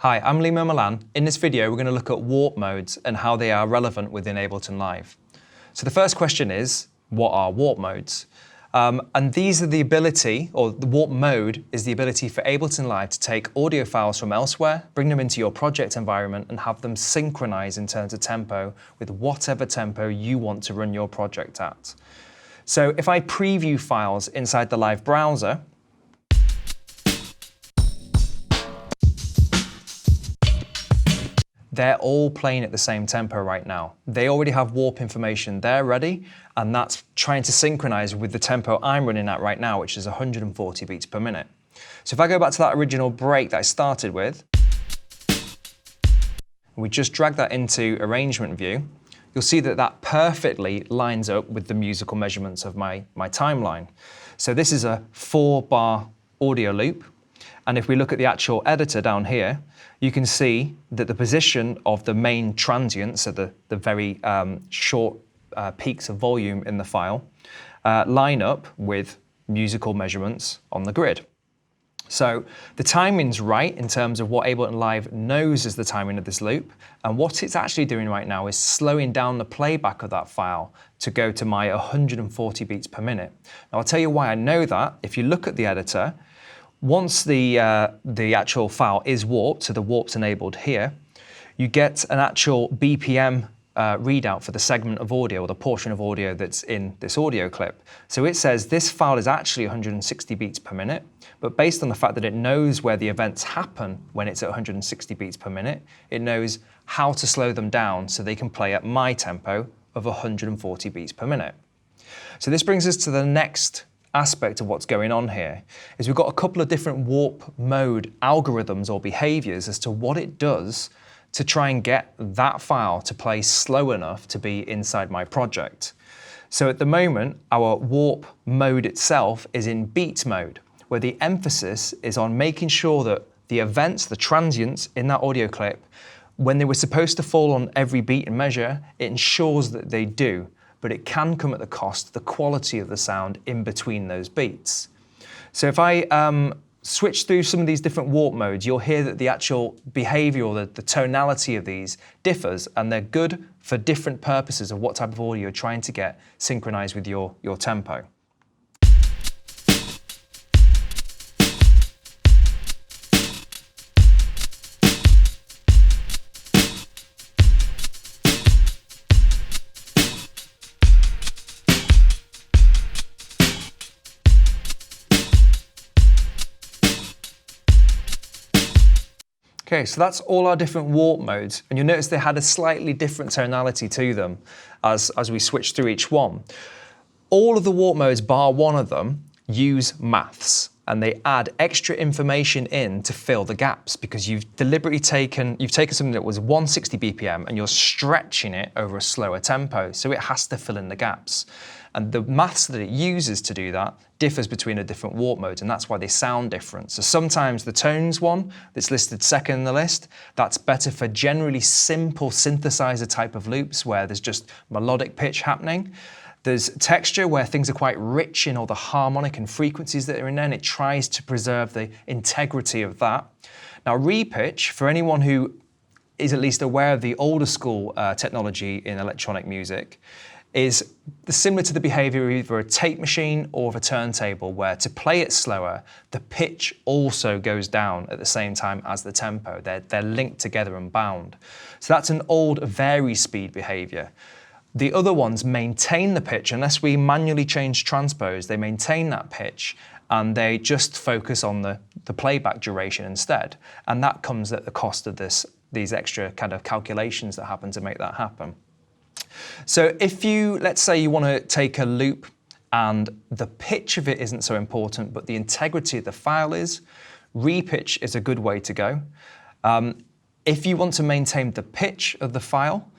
Hi, I'm Limo Milan. In this video, we're going to look at warp modes and how they are relevant within Ableton Live. So the first question is, what are warp modes? And these are the ability, or the warp mode is the ability for Ableton Live to take audio files from elsewhere, bring them into your project environment and have them synchronize in terms of tempo with whatever tempo you want to run your project at. So if I preview files inside the Live browser, they're all playing at the same tempo right now. They already have warp information there ready, and that's trying to synchronize with the tempo I'm running at right now, which is 140 beats per minute. So if I go back to that original break that I started with, we just drag that into arrangement view, you'll see that that perfectly lines up with the musical measurements of my timeline. So this is a 4-bar audio loop. And if we look at the actual editor down here, you can see that the position of the main transient, so the very short peaks of volume in the file, line up with musical measurements on the grid. So the timing's right in terms of what Ableton Live knows is the timing of this loop. And what it's actually doing right now is slowing down the playback of that file to go to my 140 beats per minute. Now I'll tell you why I know that. If you look at the editor, once the actual file is warped, so the warp's enabled here, you get an actual BPM readout for the segment of audio or the portion of audio that's in this audio clip. So it says this file is actually 160 beats per minute, but based on the fact that it knows where the events happen when it's at 160 beats per minute, it knows how to slow them down so they can play at my tempo of 140 beats per minute. So this brings us to the next aspect of what's going on here, is we've got a couple of different warp mode algorithms or behaviors as to what it does to try and get that file to play slow enough to be inside my project. So at the moment, our warp mode itself is in beat mode, where the emphasis is on making sure that the events, the transients in that audio clip, when they were supposed to fall on every beat and measure, it ensures that they do. But it can come at the cost of the quality of the sound in between those beats. So if I switch through some of these different warp modes, you'll hear that the actual behavior or the tonality of these differs, and they're good for different purposes of what type of audio you're trying to get synchronized with your tempo. Okay, so that's all our different warp modes, and you'll notice they had a slightly different tonality to them as we switch through each one. All of the warp modes, bar one of them, use maths, and they add extra information in to fill the gaps because you've deliberately taken something that was 160 BPM and you're stretching it over a slower tempo, so it has to fill in the gaps. And the maths that it uses to do that differs between the different warp modes, and that's why they sound different. So sometimes the tones one that's listed second in the list, that's better for generally simple synthesizer type of loops where there's just melodic pitch happening. There's texture where things are quite rich in all the harmonic and frequencies that are in there, and it tries to preserve the integrity of that. Now repitch, for anyone who is at least aware of the older school technology in electronic music, is similar to the behavior of either a tape machine or of a turntable, where to play it slower, the pitch also goes down at the same time as the tempo. They're linked together and bound. So that's an old vari-speed behavior. The other ones maintain the pitch, unless we manually change transpose, they maintain that pitch and they just focus on the playback duration instead. And that comes at the cost of these extra kind of calculations that happen to make that happen. So if let's say you want to take a loop and the pitch of it isn't so important, but the integrity of the file is, repitch is a good way to go. If you want to maintain the pitch of the file,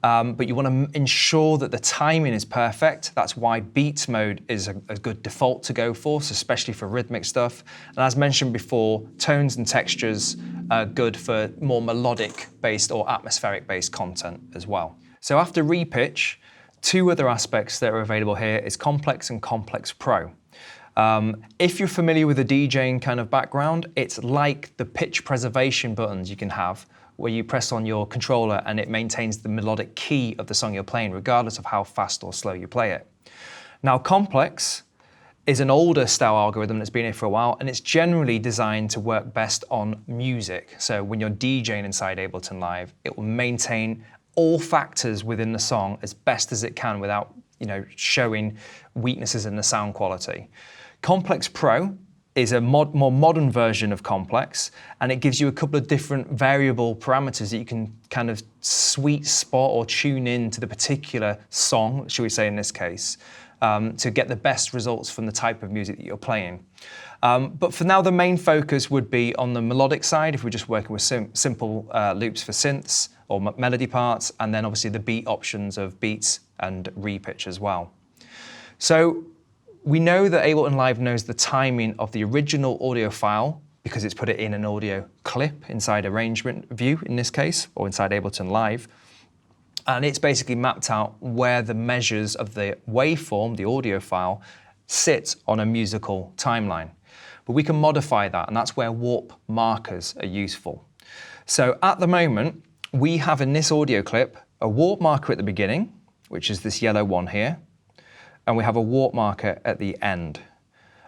but you want to ensure that the timing is perfect, that's why beat mode is a good default to go for, so especially for rhythmic stuff. And as mentioned before, tones and textures are good for more melodic-based or atmospheric-based content as well. So after repitch, two other aspects that are available here is Complex and Complex Pro. If you're familiar with the DJing kind of background, it's like the pitch preservation buttons you can have where you press on your controller and it maintains the melodic key of the song you're playing, regardless of how fast or slow you play it. Now, complex is an older style algorithm that's been here for a while, and it's generally designed to work best on music. So when you're DJing inside Ableton Live, it will maintain all factors within the song as best as it can without, showing weaknesses in the sound quality. Complex Pro is a more modern version of Complex, and it gives you a couple of different variable parameters that you can kind of sweet spot or tune in to the particular song, should we say in this case, to get the best results from the type of music that you're playing. But for now, the main focus would be on the melodic side, if we're just working with simple loops for synths or melody parts, and then obviously the beat options of beats and repitch as well. So we know that Ableton Live knows the timing of the original audio file because it's put it in an audio clip inside Arrangement View in this case, or inside Ableton Live. And it's basically mapped out where the measures of the waveform, the audio file, sit on a musical timeline. But we can modify that, and that's where warp markers are useful. So at the moment, we have in this audio clip a warp marker at the beginning, which is this yellow one here, and we have a warp marker at the end.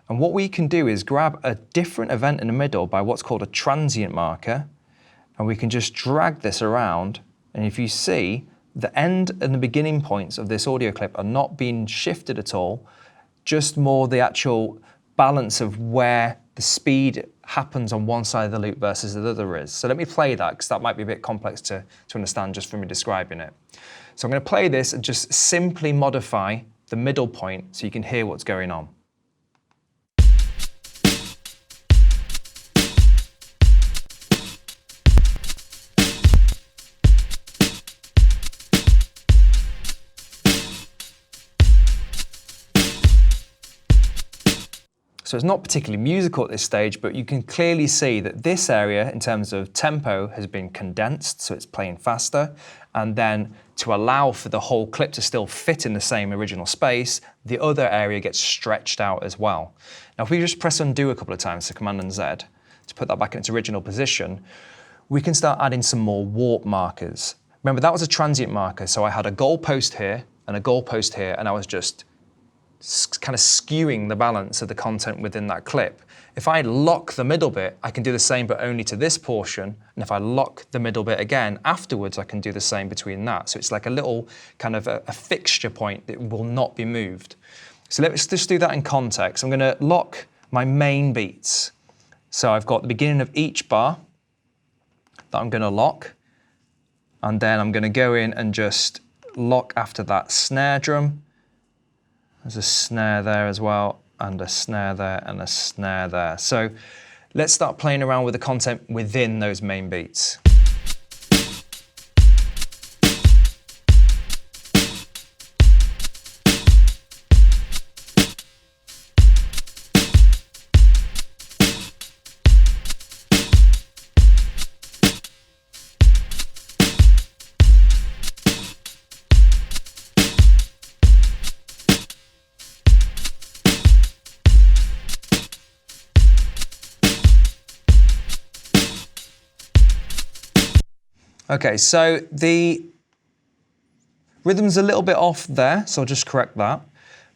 And what we can do is grab a different event in the middle by what's called a transient marker, and we can just drag this around, and if you see, the end and the beginning points of this audio clip are not being shifted at all, just more the actual balance of where the speed happens on one side of the loop versus the other is. So let me play that, because that might be a bit complex to understand just from me describing it. So I'm going to play this and just simply modify the middle point so you can hear what's going on. So it's not particularly musical at this stage, but you can clearly see that this area, in terms of tempo, has been condensed, so it's playing faster. And then to allow for the whole clip to still fit in the same original space, the other area gets stretched out as well. Now, if we just press undo a couple of times, so Command and Z, to put that back in its original position, we can start adding some more warp markers. Remember, that was a transient marker, so I had a goalpost here and a goalpost here, and I was just kind of skewing the balance of the content within that clip. If I lock the middle bit, I can do the same, but only to this portion. And if I lock the middle bit again, afterwards, I can do the same between that. So it's like a little kind of a fixture point that will not be moved. So let's just do that in context. I'm going to lock my main beats. So I've got the beginning of each bar that I'm going to lock. And then I'm going to go in and just lock after that snare drum. There's a snare there as well, and a snare there, and a snare there. So let's start playing around with the content within those main beats. Okay, so the rhythm's a little bit off there, so I'll just correct that.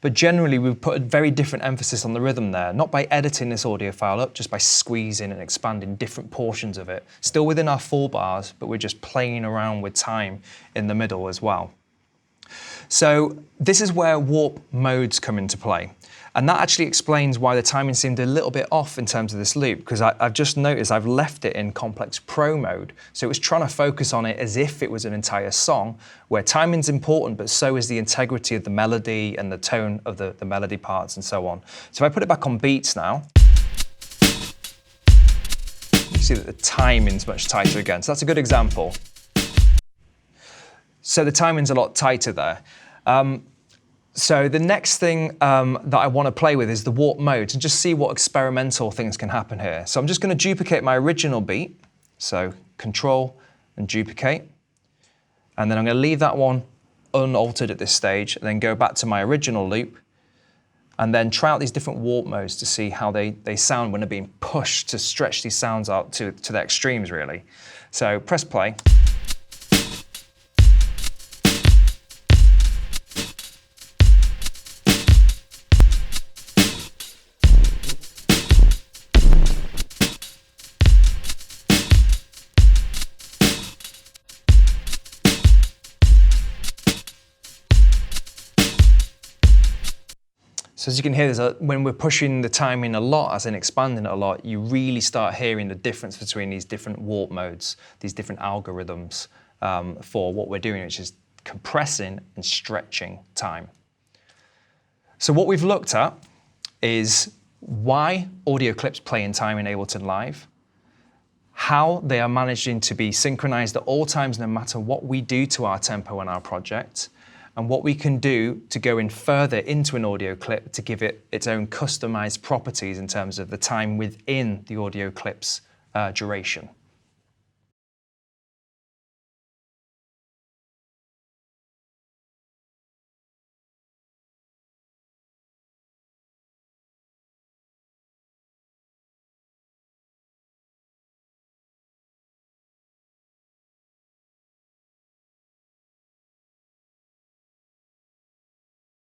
But generally, we've put a very different emphasis on the rhythm there, not by editing this audio file up, just by squeezing and expanding different portions of it. Still within our 4 bars, but we're just playing around with time in the middle as well. So this is where warp modes come into play. And that actually explains why the timing seemed a little bit off in terms of this loop, because I've just noticed I've left it in Complex Pro mode. So it was trying to focus on it as if it was an entire song, where timing's important, but so is the integrity of the melody and the tone of the melody parts and so on. So if I put it back on beats now, you see that the timing's much tighter again. So that's a good example. So the timing's a lot tighter there. So the next thing that I want to play with is the warp modes and just see what experimental things can happen here. So I'm just going to duplicate my original beat. So Control and duplicate. And then I'm going to leave that one unaltered at this stage and then go back to my original loop and then try out these different warp modes to see how they sound when they're being pushed to stretch these sounds out to the extremes, really. So press play. So as you can hear, when we're pushing the timing a lot, as in expanding it a lot, you really start hearing the difference between these different warp modes, these different algorithms for what we're doing, which is compressing and stretching time. So what we've looked at is why audio clips play in time in Ableton Live, how they are managing to be synchronized at all times no matter what we do to our tempo and our project, and what we can do to go in further into an audio clip to give it its own customized properties in terms of the time within the audio clip's duration.